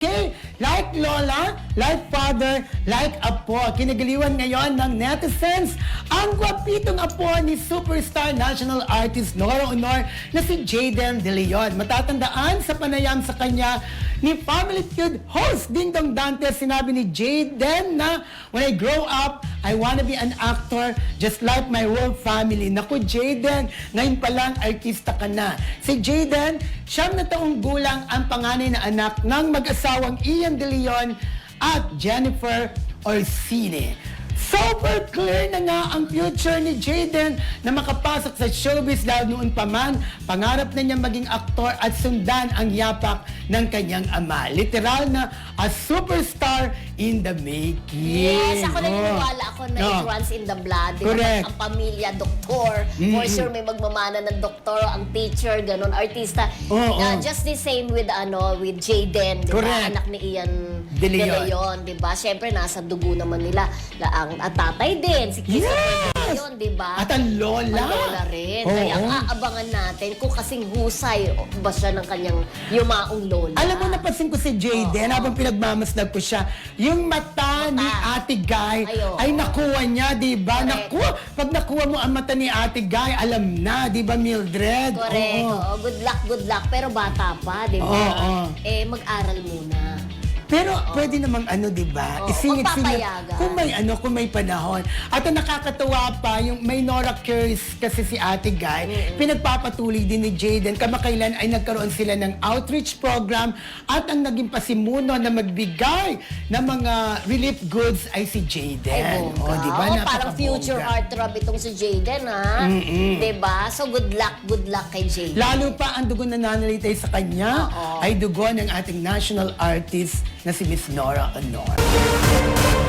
Okay, like lola, like father, like apo. Kinagaliwan ngayon ng netizens ang gwapitong apo ni superstar national artist Nora Honor na si Jayden De Leon. Matatandaan sa panayam sa kanya ni Family Feud host Ding Dong Dantes, sinabi ni Jayden na when I grow up, I wanna be an actor just like my whole family. Naku Jayden, ngayon pa lang artista ka na. Si Jayden, 9 na taong gulang ang panganay na anak ng mag-asawang Ian De Leon at Jennifer Orsini. Super clear na nga ang future ni Jayden na makapasok sa showbiz dahil noon pa man, pangarap na niya maging aktor at sundan ang yapak ng kanyang ama. Literal na a superstar in the making. Yes, ako naniniwala ako na it runs in the blood. Di ba? Correct. Ang pamilya, doktor. For sure, may magmamana ng doktor, ang teacher, ganun, artista. Just the same with with Jayden, di ba? Correct. Anak ni Ian De De Leon. Leon, di ba? Siyempre, nasa dugo naman nila ang tatay din, si Christopher De Leon, di ba? At ang lola. Ang lola rin. Oo. Kaya aabangan natin kung kasing husay ba siya ng kanyang yumaong lola. Alam mo, napansin ko si Jayden habang pinagmamasdag ko siya, yung mata ni Ate Guy ay nakuha niya, di ba? Correct. Pag nakuha mo ang mata ni Ate Guy, alam na, di ba, Mildred? Correct. Oo. Oo. Good luck. Pero bata pa, di ba? Oo. Mag-aral muna. Pero pwede namang di ba? Oo, Isingit-singit magpapayagan. kung may panahon. At ang nakakatuwa pa, yung may Nora Curse kasi si Ate Guy, pinagpapatuloy din ni Jayden. Kamakailan ay nagkaroon sila ng outreach program at ang naging pasimuno na magbigay ng mga relief goods ay si Jayden. Ay, bongga. Di ba? Parang future heartthrob itong si Jayden, ha? Di ba? So, good luck kay Jayden. Lalo pa ang dugo na nanalitay sa kanya ay dugo ng ating national artist na si Miss Nora Honor.